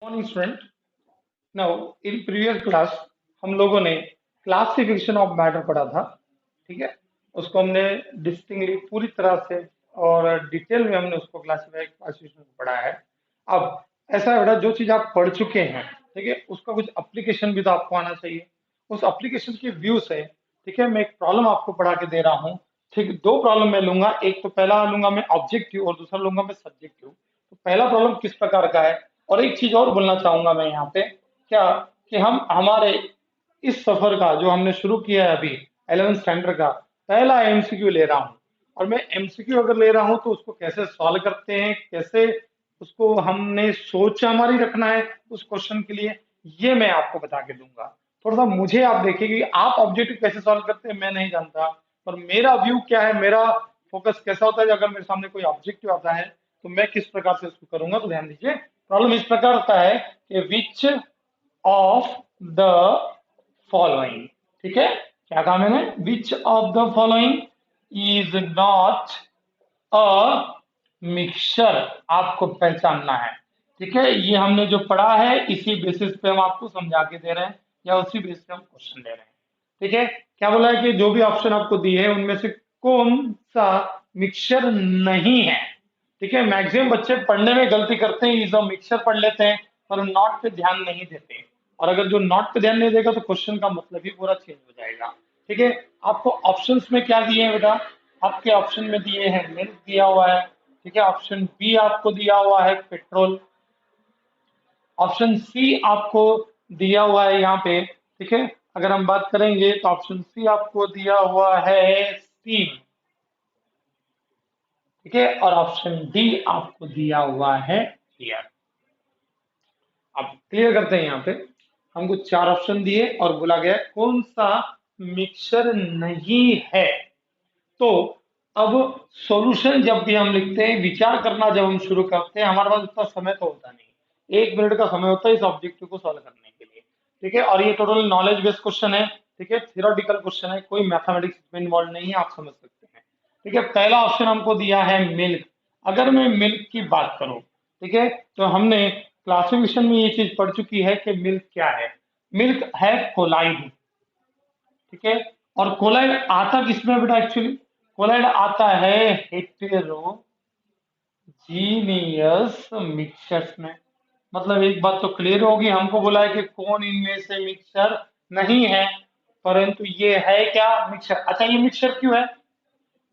Morning student. Now in previous class हम लोगों ने क्लासिफिकेशन ऑफ मैटर पढ़ा था। ठीक है, उसको हमने डिस्टिंक्टली पूरी तरह से और डिटेल में हमने उसको क्लासिफिकेशन पढ़ा है। अब ऐसा है बेटा, जो चीज आप पढ़ चुके हैं, ठीक है, उसका कुछ एप्लीकेशन भी तो आपको आना चाहिए। उस एप्लीकेशन के व्यू से, ठीक है, मैं एक प्रॉब्लम आपको पढ़ा के दे रहा हूँ। ठीक, दो प्रॉब्लम मैं लूंगा, एक तो पहला लूंगा मैं ऑब्जेक्टिव और दूसरा लूंगा मैं सब्जेक्टिव। तो पहला प्रॉब्लम किस प्रकार का है, और एक चीज और बोलना चाहूंगा मैं यहाँ पे, क्या कि हम हमारे इस सफर का जो हमने शुरू किया है अभी 11th स्टैंडर्ड का पहला एमसीक्यू ले रहा हूँ। और मैं एमसीक्यू अगर ले रहा हूँ तो उसको कैसे सॉल्व करते हैं, कैसे उसको हमने सोच हमारी रखना है उस क्वेश्चन के लिए, ये मैं आपको बता के दूंगा। थोड़ा सा मुझे आप देखिए कि आप ऑब्जेक्टिव कैसे सॉल्व करते हैं मैं नहीं जानता, और मेरा व्यू क्या है, मेरा फोकस कैसा होता है। अगर मेरे सामने कोई ऑब्जेक्टिव आता है तो मैं किस प्रकार से उसको करूंगा, तो ध्यान दीजिए। प्रॉब्लम इस प्रकार का है कि विच ऑफ द फॉलोइंग, ठीक है, क्या कहा मैंने, which of the following is not a mixture, आपको पहचानना है। ठीक है, ये हमने जो पढ़ा है इसी बेसिस पे हम आपको समझा के दे रहे हैं, या उसी बेसिस पे हम क्वेश्चन दे रहे हैं। ठीक है, क्या बोला है कि जो भी ऑप्शन आपको दिए है उनमें से कौन सा मिक्सचर नहीं है। ठीक है, मैक्सिमम बच्चे पढ़ने में गलती करते हैं, इज अ मिक्सचर पढ़ लेते हैं पर नॉट पे ध्यान नहीं देते। और अगर जो नॉट पे ध्यान नहीं देगा तो क्वेश्चन का मतलब ही पूरा चेंज हो जाएगा। ठीक है, आपको ऑप्शंस में क्या दिए हैं बेटा, आपके ऑप्शन में दिए हैं मिल्क दिया हुआ है। ठीक है, ऑप्शन बी आपको दिया हुआ है पेट्रोल। ऑप्शन सी आपको दिया हुआ है यहाँ पे। ठीक है, अगर हम बात करेंगे तो ऑप्शन सी आपको दिया हुआ है स्टीम। ठीक है, और ऑप्शन डी आपको दिया हुआ है एयर। अब क्लियर करते हैं, यहाँ पे हमको चार ऑप्शन दिए और बोला गया कौन सा मिक्सचर नहीं है। तो अब सॉल्यूशन जब भी हम लिखते हैं, विचार करना जब हम शुरू करते हैं, हमारे पास उतना समय तो होता नहीं, 1 मिनट का समय होता है इस ऑब्जेक्टिव को सॉल्व करने के लिए। ठीक है, और ये टोटल नॉलेज बेस्ड क्वेश्चन है। ठीक है, थियोरेटिकल क्वेश्चन है, कोई मैथमेटिक्स में इन्वॉल्व नहीं है, आप समझ सकते हैं। ठीक है, पहला ऑप्शन हमको दिया है मिल्क। अगर मैं मिल्क की बात करूं, ठीक है, तो हमने क्लासिफिकेशन में ये चीज पढ़ चुकी है कि मिल्क क्या है। मिल्क है कोलाइड। ठीक है, और कोलाइड आता किसमें बेटा, एक्चुअली कोलाइड आता है हेटेरोजीनियस मिक्सचर्स में। मतलब एक बात तो क्लियर होगी, हमको बोला है कि कौन इनमें से मिक्सचर नहीं है, परंतु ये है क्या, मिक्सचर। अच्छा, ये मिक्सचर क्यों है,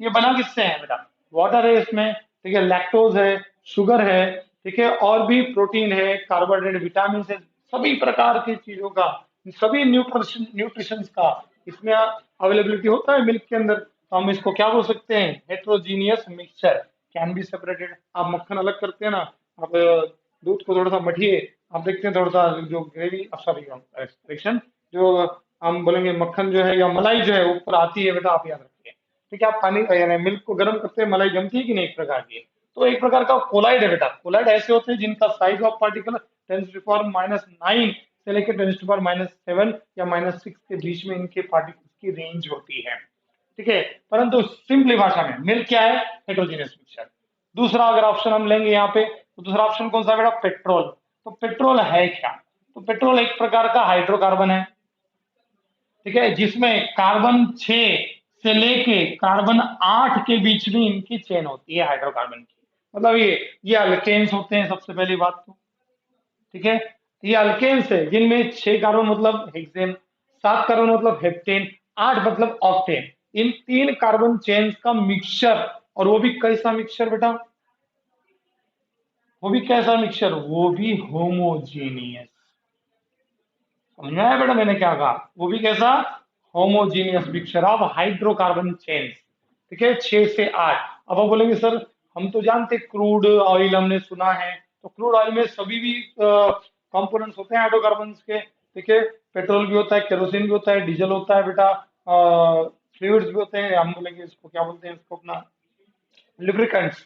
ये बना किससे है बेटा, वाटर है इसमें, ठीक है, लैक्टोज है, शुगर है, ठीक है, और भी प्रोटीन है, कार्बोहाइड्रेट, विटामिन है, सभी प्रकार की चीजों का, सभी न्यूट्रिशन का इसमें अवेलेबिलिटी होता है मिल्क के अंदर। तो हम इसको क्या बोल सकते हैं, heterogeneous mixture can be separated. आप मक्खन अलग करते हैं ना, आप दूध को थोड़ा सा मठिए, आप देखते हैं थोड़ा सा जो ग्रेवी, सॉरी करेक्शन, जो हम बोलेंगे मक्खन जो है या मलाई जो है ऊपर आती है बेटा, आप याद रखिए। ठीक है, आप पानी यानी मिल्क को गर्म करते हैं, मलाई जमती है कि नहीं, एक प्रकार की। तो एक प्रकार का कोलाइड है बेटा। कोलाइड ऐसे होते हैं जिनका साइज ऑफ पार्टिकल 10⁻⁹ से लेकर 10⁻⁷ या -6 के बीच में इनके पार्टिकल्स की रेंज होती है। ठीक है, परंतु सिंपली भाषा में मिल्क क्या है, हेट्रोजीनियस मिक्सचर। दूसरा अगर ऑप्शन हम लेंगे यहाँ पे, तो दूसरा ऑप्शन कौन सा बेटा, पेट्रोल। तो पेट्रोल है क्या, तो पेट्रोल एक प्रकार का हाइड्रोकार्बन है। ठीक है, जिसमें कार्बन 6 से लेके कार्बन 8 के बीच में इनकी चेन होती है हाइड्रोकार्बन की। मतलब ये अल्केन्स होते हैं सबसे पहली बात तो। ठीक है, ये अल्केन्स है जिनमें 6 कार्बन मतलब हेक्सेन, 7 कार्बन मतलब हेप्टेन, 8 मतलब ऑक्टेन। इन 3 कार्बन चेन का मिक्सचर, और वो भी कैसा मिक्सचर बेटा, वो भी कैसा मिक्सचर, वो भी होमोजीनियस। समझ में आया बेटा मैंने क्या कहा, वो भी कैसा, homogeneous mixture of hydrocarbon chain. ठीक है, 6 से 8। अब आप बोलेंगे सर हम तो जानते क्रूड ऑयल हमने सुना है, तो क्रूड ऑयल में सभी भी कंपोनेंट्स होते हैं हाइड्रोकार्बन के। ठीक है, पेट्रोल भी होता है, केरोसिन भी होता है, डीजल होता है बेटा, फ्लूइड्स भी होते हैं, हम बोलेंगे इसको क्या बोलते हैं, इसको अपना लिब्रिकेंट्स।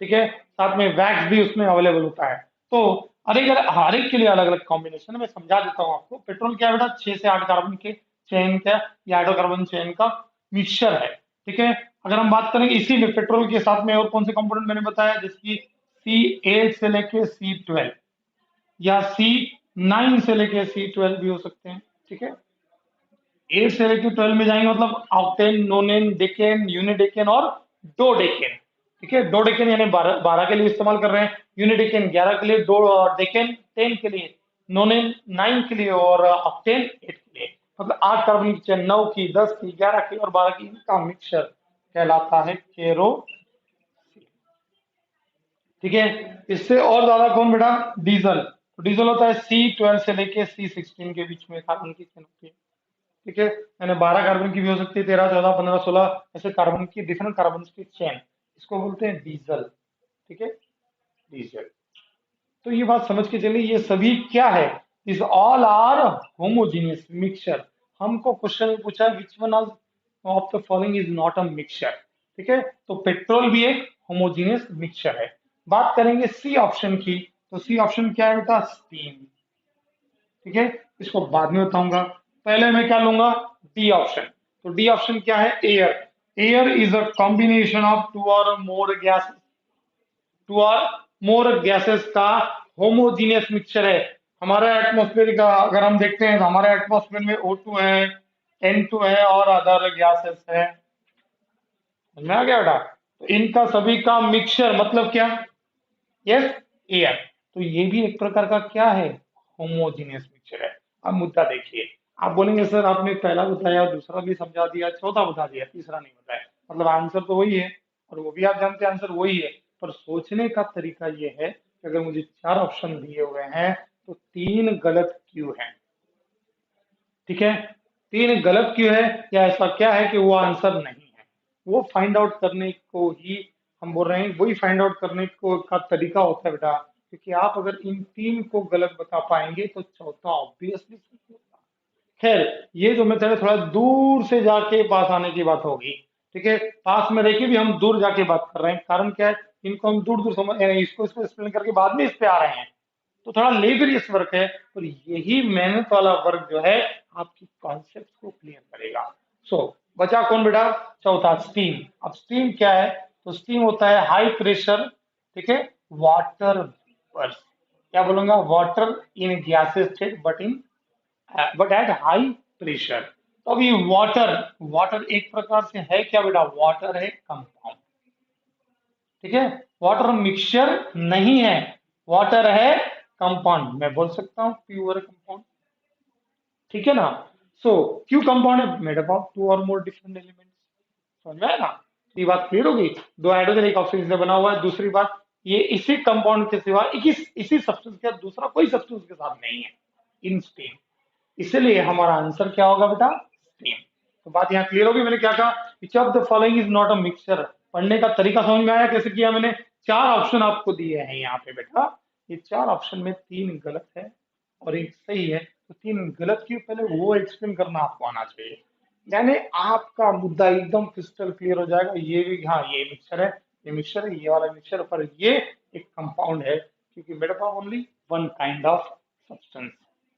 ठीक है, साथ में वैक्स भी उसमें अवेलेबल होता है। तो हर एक के लिए अलग अलग कॉम्बिनेशन मैं समझा देता हूँ आपको। पेट्रोल क्या है बेटा, 6 से 8 कार्बन के चेन का या हाइड्रोकार्बन चेन का मिक्सचर है। ठीक है, अगर हम बात करेंगे इसी में पेट्रोल के साथ में और कौन से कंपोनेंट मैंने बताया, जिसकी C8 से लेके C12। या C9 से लेके C12 भी हो सकते हैं। ठीक है, 8 से लेके 12 में जाएंगे मतलब ऑक्टेन, नोनेन, डेकेन, यूनिडेकेन और डोडेकेन। ठीक है, डोडेकेन यानी 12 के लिए इस्तेमाल कर रहे हैं, यूनिडेकेन 11 के लिए, दो डेकेन 10 के लिए, नोनेन 9 के लिए और ऑक्टेन 8 के लिए। मतलब 8 कार्बनिक चेन, 9 की, 10 की, 11 की और 12 की, इनका मिक्सचर कहलाता है केरो। ठीक है, इससे और ज्यादा कौन बेटा, डीजल। तो डीजल होता है C12 से लेके C16 के बीच में कार्बन की चेन होती है। ठीक है, यानी 12 कार्बन की भी हो सकती है, 13, 14, 15, 16 ऐसे कार्बन की, डिफरेंट कार्बन की चेन, इसको बोलते हैं डीजल। ठीक है, डीजल। तो ये बात समझ के चलिए, ये सभी क्या है, इस ऑल आर होमोजीनियस मिक्सचर। हमको क्वेश्चन में पूछा which one of the following is not a mixture. ठीक है, तो पेट्रोल भी एक होमोजीनियस मिक्सचर है। बात करेंगे सी ऑप्शन की, तो सी ऑप्शन क्या है बेटा, स्टीम। ठीक है, इसको बाद में बताऊंगा, पहले मैं क्या लूंगा, डी ऑप्शन। तो डी ऑप्शन क्या है, air. Air is a combination of two और मोर गैस, टू और मोर गैसेस का होमोजीनियस मिक्सचर है। हमारा एटमॉस्फेयर का अगर हम देखते हैं तो हमारे एटमॉस्फेयर में O2 है, N2 है और अदर गैसेस है। समझ में आ गया बेटा, तो इनका सभी का मिक्सचर मतलब क्या, यस, एयर। तो ये भी एक प्रकार का क्या है, होमोजीनियस मिक्सचर है। अब मुद्दा देखिए, आप बोलेंगे सर आपने पहला बताया, दूसरा भी समझा दिया, चौथा बता दिया, तीसरा नहीं बताया, मतलब आंसर तो वही है और वो भी आप जानते हैं आंसर वही है, पर सोचने का तरीका ये है कि अगर मुझे 4 ऑप्शन दिए हुए हैं तो 3 गलत क्यों है। ठीक है, 3 गलत क्यों है, या ऐसा क्या है कि वो आंसर नहीं है, वो फाइंड आउट करने को ही हम बोल रहे हैं, वही फाइंड आउट करने को का तरीका होता है बेटा। क्योंकि आप अगर इन 3 को गलत बता पाएंगे तो चौथा ऑब्वियसली सही होगा। खैर, ये जो मेथड है थोड़ा दूर से जाके पास आने की बात होगी। ठीक है, पास में रह के भी हम दूर जाके बात कर रहे हैं, कारण क्या है, इनको हम दूर दूर समझ, इसको इसको एक्सप्लेन करके बाद में इस पे आ रहे हैं, तो थोड़ा लेबरियस वर्क है, और यही मेहनत वाला वर्क जो है आपकी कॉन्सेप्ट को क्लियर करेगा। सो बचा कौन बेटा, चौथा, स्टीम। अब स्टीम क्या है, तो स्टीम होता है हाई प्रेशर, ठीक है, वाटर बर्स्ट। क्या बोलूंगा, water in gases state but at high pressure. तो अभी वाटर, वाटर एक प्रकार से है क्या बेटा, वाटर है कंपाउंड। ठीक है, वाटर मिक्सचर नहीं है, वाटर है कंपाउंड, मैं बोल सकता हूं प्योर कंपाउंड। ठीक है ना, सो क्यों कंपाउंड है, मेड अप ऑफ 2 और मोर डिफरेंट एलिमेंट्स। समझ में आया ना, तो ये बात क्लियर होगी, 2 हाइड्रोजन एक ऑक्सीजन से बना हुआ है। दूसरी बात, ये इसी कंपाउंड के सिवा इसी सब्सटेंस के दूसरा कोई सब्सटेंस के साथ नहीं है इन स्टेट, इसलिए हमारा आंसर क्या होगा बेटा, सेम। तो बात यहाँ क्लियर होगी, मैंने क्या कहा, which of the following is not a mixture. पढ़ने का तरीका समझ में आया कैसे किया मैंने, 4 ऑप्शन आपको दिए हैं यहाँ पे बेटा, ये 4 ऑप्शन में 3 गलत है और एक सही है, तो 3 गलत क्यों, पहले वो एक्सप्लेन करना आपको आना चाहिए, यानी आपका मुद्दा एकदम क्रिस्टल क्लियर हो जाएगा। ये भी, हाँ ये मिक्सचर है, ये मिक्सचर है, ये वाला मिक्सचर, पर ये एक कंपाउंड है, क्योंकि मेरे पास only one kind of substance,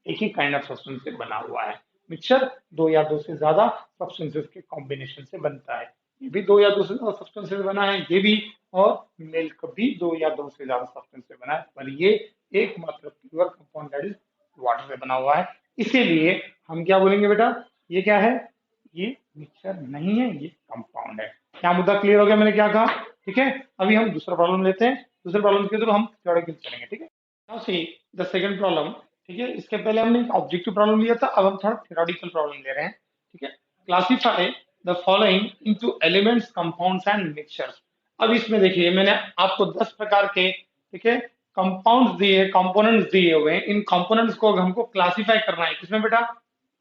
एक ही काइंड ऑफ सब्सटेंस से बना हुआ है। मिक्सचर 2 या 2 से ज्यादा सब्सटेंसेस के कॉम्बिनेशन से बनता है, ये भी 2 या 2 से ज्यादा सब्सटेंस से बना है, ये भी, और मिल्क भी 2 या 2 से ज्यादा सब्सटेंस से बना है, पर ये एकमात्र pure compound that is water से बना हुआ है। इसीलिए हम क्या बोलेंगे बेटा, ये क्या है, ये मिक्सचर नहीं है, ये कंपाउंड है। क्या मुद्दा क्लियर हो गया, मैंने क्या कहा। ठीक है, अभी हम दूसरा प्रॉब्लम लेते हैं, दूसरे प्रॉब्लम के थ्रू हम थ्योरेटिकल चलेंगे। ठीक है, now see the second problem. ठीक है, इसके पहले हमने एक ऑब्जेक्टिव प्रॉब्लम लिया था, अब हम थोड़ा थ्योरेटिकल प्रॉब्लम ले रहे हैं। ठीक है, classify the following into elements, compounds and mixtures. अब इसमें देखिए मैंने आपको 10 प्रकार के, ठीक है, कंपाउंड्स दिए, कंपोनेंट्स दिए हुए हैं, इन कंपोनेंट्स को हमको क्लासिफाई करना है किसमें बेटा,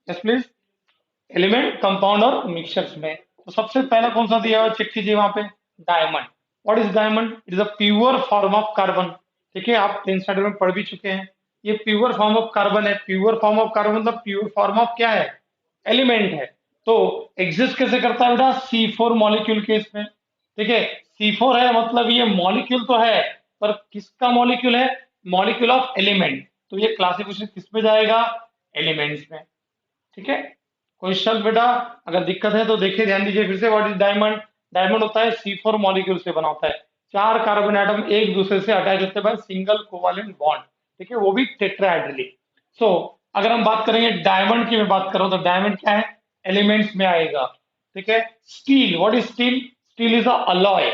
यस प्लीज, एलिमेंट, कंपाउंड और मिक्सचर्स में। तो सबसे पहला कौन सा दिया हुआ है, चेक कीजिए वहां पे, diamond. What is diamond, it is a pure form of carbon. ठीक है, आप 10th स्टैंडर्ड में पढ़ भी चुके हैं, ये प्योर फॉर्म ऑफ कार्बन है। प्योर फॉर्म ऑफ कार्बन मतलब प्योर फॉर्म ऑफ क्या है, एलिमेंट है। तो एग्जिस्ट कैसे करता है बेटा, C4 मॉलिक्यूल के इसमें। ठीक है, C4 है मतलब ये मॉलिक्यूल तो है, पर किसका मॉलिक्यूल है, मॉलिक्यूल ऑफ एलिमेंट। तो ये क्लासिफिकेशन किस में जाएगा, एलिमेंट्स में। ठीक है, क्वेश्चन बेटा अगर दिक्कत है तो देखिए, ध्यान दीजिए फिर से, व्हाट इज डायमंड, डायमंड होता है C4 मॉलिक्यूल से बना होता है, 4 कार्बन एटम एक दूसरे से अटैच होते हैं बाय सिंगल कोवालेंट बॉन्ड। ठीक है, वो भी टेट्राहेड्रली। सो अगर हम बात करेंगे डायमंड की, मैं बात कर रहा हूं तो डायमंड क्या है, एलिमेंट्स में आएगा। ठीक है, steel, what is steel? Steel is a alloy.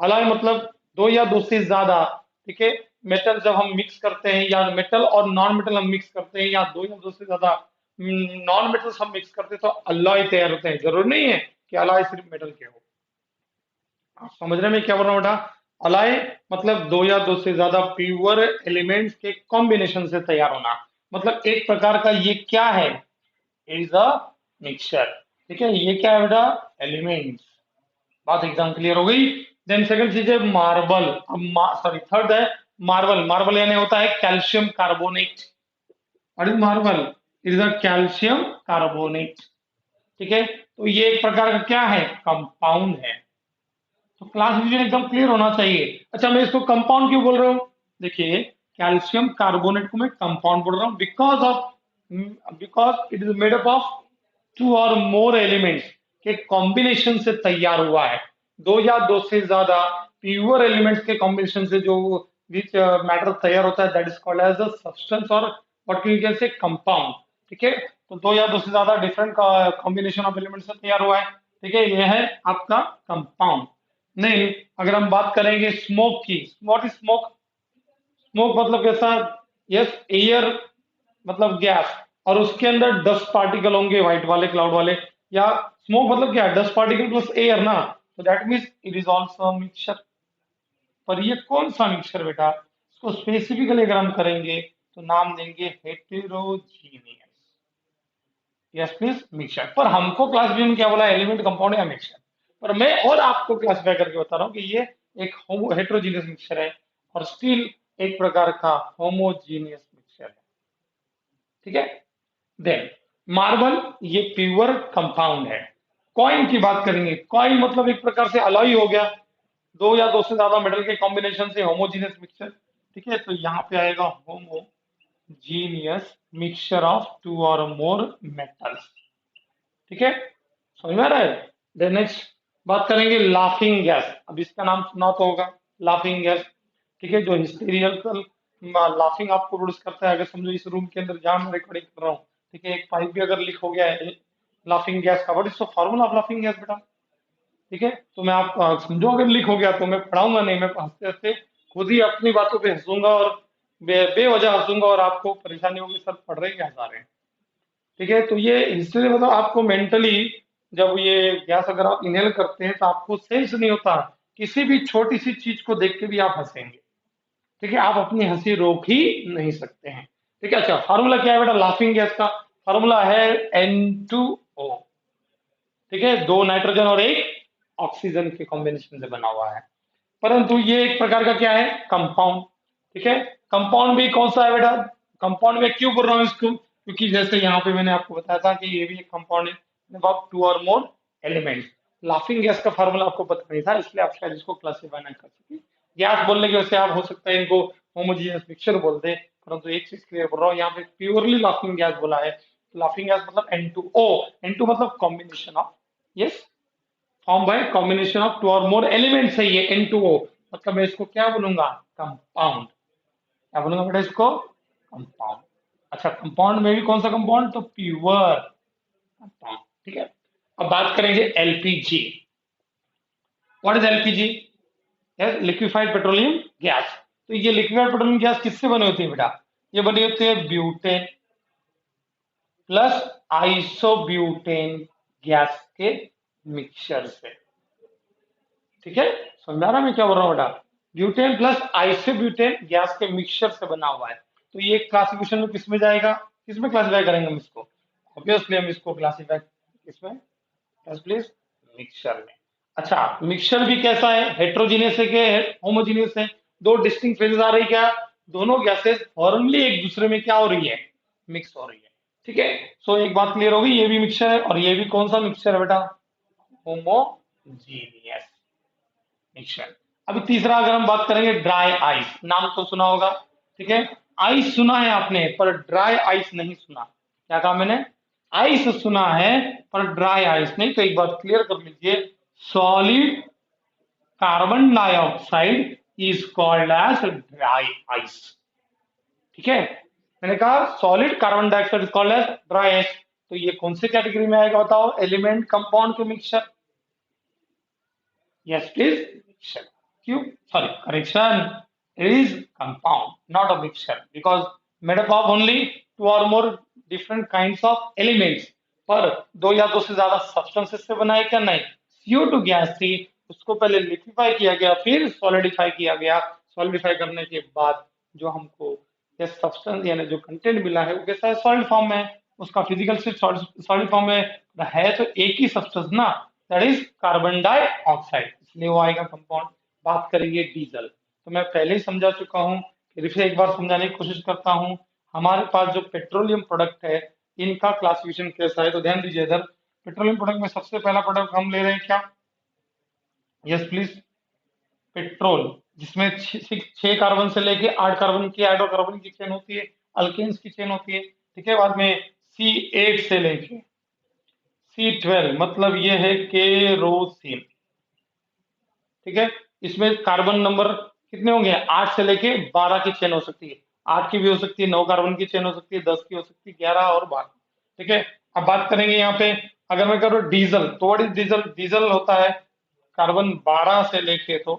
Alloy मतलब दो या दो से ज्यादा, ठीक है, मेटल जब हम मिक्स करते हैं, या मेटल और नॉन मेटल हम मिक्स करते हैं, या दो या दो से ज्यादा नॉन मेटल्स हम मिक्स करते हैं, तो अलॉय तैयार होते हैं। जरूर नहीं है कि अलॉय सिर्फ मेटल के हो। आप समझ रहे हैं मैं क्या बोल रहा हूँ बेटा? अलाय मतलब दो या दो से ज्यादा प्योर एलिमेंट्स के कॉम्बिनेशन से तैयार होना। मतलब एक प्रकार का ये क्या है, इज अ मिक्सचर। ठीक है, ये क्या है बेटा, एलिमेंट्स। बात एकदम क्लियर हो गई। देन सेकंड चीज है मार्बल। अब सॉरी, थर्ड है मार्बल। मार्बल यानी होता है calcium carbonate. What is marble? It is a calcium carbonate. ठीक है, तो ये एक प्रकार का क्या है, कंपाउंड है। तो क्लास डिवीजन एकदम क्लियर होना चाहिए। अच्छा, मैं इसको कंपाउंड क्यों बोल रहा हूँ? देखिए, कैल्शियम कार्बोनेट को मैं कंपाउंड बोल रहा हूँ because it is made up of two और मोर एलिमेंट्स के कॉम्बिनेशन से तैयार हुआ है। दो या दो से ज्यादा प्योर एलिमेंट्स के कॉम्बिनेशन से जो विच मैटर तैयार होता है, that is called as a substance, और what you can say compound. ठीक है, तो दो या दो से ज्यादा डिफरेंट कॉम्बिनेशन ऑफ एलिमेंट्स से तैयार हुआ है। ठीक है, यह है आपका कंपाउंड। नहीं, अगर हम बात करेंगे स्मोक की, व्हाट इज स्मोक? स्मोक मतलब कैसा? यस, एयर मतलब गैस, और उसके अंदर डस्ट पार्टिकल होंगे, व्हाइट वाले, क्लाउड वाले। या स्मोक मतलब क्या, डस्ट पार्टिकल प्लस एयर ना, तो that means it is also mixture. पर ये कौन सा मिक्सचर बेटा? इसको स्पेसिफिकली अगर हम करेंगे तो नाम देंगे हेटेरोजीनियस। Yes means mixture. पर हमको क्लासिफिकेशन क्या बोला, एलिमेंट, कंपाउंड या मिक्सचर। पर मैं और आपको क्लासिफाई करके बता रहा हूँ कि ये एक हेटेरोजीनियस मिक्सचर है, और स्टील एक प्रकार का होमोजीनियस मिक्सचर है। ठीक है, देन मार्बल ये प्योर कंपाउंड है। कॉइन की बात करेंगे, कॉइन मतलब एक प्रकार से अलॉय हो गया, दो या दो से ज्यादा मेटल के कॉम्बिनेशन से होमोजीनियस मिक्सचर। ठीक है, तो यहाँ पे आएगा होमोजीनियस मिक्सचर ऑफ टू और मोर मेटल्स। ठीक है, समझ में आ रहा है? देन नेक्स्ट बात करेंगे लाफिंग गैस। अब इसका नाम सुना तो होगा, लाफिंग गैस। ठीक है, जो हिस्टेरिकल लाफिंग आपको प्रोड्यूस करता है। अगर समझो इस रूम के अंदर जहां मैं रिकॉर्डिंग कर रहा हूँ, ठीक है, एक पाइप भी अगर लीक हो गया है लाफिंग गैस का, what is the formula of laughing gas बेटा? ठीक है, तो मैं आप समझो, अगर लीक हो गया तो मैं पढ़ाऊंगा नहीं, मैं हंसते हंसते खुद ही अपनी बातों पे हंसूंगा, और बेवजह हंसूंगा, और आपको परेशानी होगी, सर पढ़ रहे हैं क्या हंसा रहे हैं। ठीक है, तो ये हिस्ट्री मतलब आपको मेंटली, जब ये गैस अगर आप इनहेल करते हैं तो आपको सेंस नहीं होता, किसी भी छोटी सी चीज को देख के भी आप हंसेंगे। ठीक है, आप अपनी हंसी रोक ही नहीं सकते हैं। ठीक है, अच्छा, फार्मूला क्या है बेटा लाफिंग गैस का? फार्मूला है N2O। ठीक है, दो नाइट्रोजन और एक ऑक्सीजन के कॉम्बिनेशन से बना हुआ है। परंतु ये एक प्रकार का क्या है, कंपाउंड। ठीक है, कंपाउंड भी कौन सा है बेटा? कंपाउंड में क्यों बोल रहा हूँ इसको, क्योंकि जैसे यहाँ पे मैंने आपको बताया था कि ये भी एक कंपाउंड है, अबाउट टू और मोर एलिमेंट्स। लाफिंग गैस का फार्मूला आपको पता नहीं था, इसलिए आप शायद इसको क्लासीफाई ना कर सके। गैस बोलने की वजह से आप हो सकता है इनको होमोजीनियस मिक्सचर बोल दे। परंतु एक चीज क्लियर बोल रहा हूँ, यहाँ पे प्योरली लाफिंग गैस बोला है। लाफिंग गैस मतलब N2O। N2 मतलब combination of, yes, form by combination of two और मोर एलिमेंट्स है ये N2O। मतलब मैं इसको क्या बोलूंगा, कंपाउंड। क्या बोलूंगा बेटा इसको, कंपाउंड। अच्छा, कंपाउंड में भी कौन सा कंपाउंड, तो प्योर कंपाउंड। ठीक है, अब बात करेंगे LPG. What is LPG? Liquefied petroleum gas. तो ये लिक्विफाइड पेट्रोलियम गैस किससे बनी होती है बेटा? ये बनी होती है ब्यूटेन प्लस आइसोब्यूटेन गैस के मिक्सचर से। ठीक है, समझा रहा मैं क्या बोल रहा हूँ बेटा? ब्यूटेन प्लस आइसोब्यूटेन गैस के मिक्सचर से बना हुआ है। तो ये क्लासिफिकेशन में किस में जाएगा, किसमें क्लासिफाई करेंगे हम इसको? ऑब्वियसली हम इसको क्लासिफाई किसमें, प्लीज, मिक्सचर में। अच्छा, मिक्सचर भी कैसा है, हेट्रोजीनियस है कि होमोजीनियस है? दो डिस्टिंक्ट फेजेस आ रही क्या, दोनों गैसेस फॉर्मली एक दूसरे में क्या हो रही है, मिक्स हो रही है। ठीक है, सो एक बात क्लियर होगी, ये भी मिक्सचर है, और ये भी कौन सा मिक्सचर है बेटा, होमोजीनियस मिक्सचर। अभी तीसरा अगर हम बात करेंगे ड्राई आइस, नाम तो सुना होगा। ठीक है, आइस सुना है आपने, पर ड्राई आइस नहीं सुना। क्या कहा मैंने, आइस सुना है पर ड्राई आइस नहीं। तो एक बात क्लियर कर लीजिए, solid carbon dioxide is called as dry ice. ठीक है। मैंने कहा solid carbon dioxide is called as dry ash, तो ये कौन से कैटेगरी में आएगा बताओ, एलिमेंट कंपाउंड के मिक्सचर। Yes please, mixture. क्यों, sorry correction, it is compound not a mixture, because made up of only two और more different kinds of elements. पर दो या दो से ज्यादा सब्सटेंसेस से बना है क्या, नहीं। CO2 गैस थी, उसको पहले लिक्विफाई किया गया, फिर सॉलिडिफाई किया गया। सॉलिडिफाई करने के बाद जो हमको ये सब्सटेंस यानी जो कंटेंट मिला है वो कैसा है, सॉलिड फॉर्म में है। उसका फिजिकल से सॉलिड फॉर्म में है, तो एक ही सब्सटेंस ना, दैट इज कार्बन डाइऑक्साइड, इसलिए वो आएगा कंपाउंड। बात करेंगे डीजल, तो मैं पहले ही समझा चुका हूँ, फिर से एक बार समझाने की कोशिश करता हूँ। हमारे पास जो पेट्रोलियम प्रोडक्ट है, इनका क्लासिफिकेशन कैसा है, तो ध्यान दीजिए इधर। पेट्रोलियम प्रोडक्ट में सबसे पहला प्रोडक्ट हम ले रहे हैं क्या, यस प्लीज, पेट्रोल, जिसमें छह कार्बन से लेके 8 कार्बन की हाइड्रोकार्बन की चेन होती है, अल्केन्स की चेन होती है। ठीक है, बाद में C8 से लेके C12, मतलब ये है केरोसिन। ठीक है, इसमें कार्बन नंबर कितने होंगे, 8 से लेके 12 की चेन हो सकती है। 8 की भी हो सकती है, 9 कार्बन की चेन हो सकती है, 10 की हो सकती है, 11 और 12। ठीक है, अब बात करेंगे यहाँ पे, अगर मैं करूँ डीजल, तो व्हाट इज डीजल, डीजल होता है कार्बन 12 से लेके तो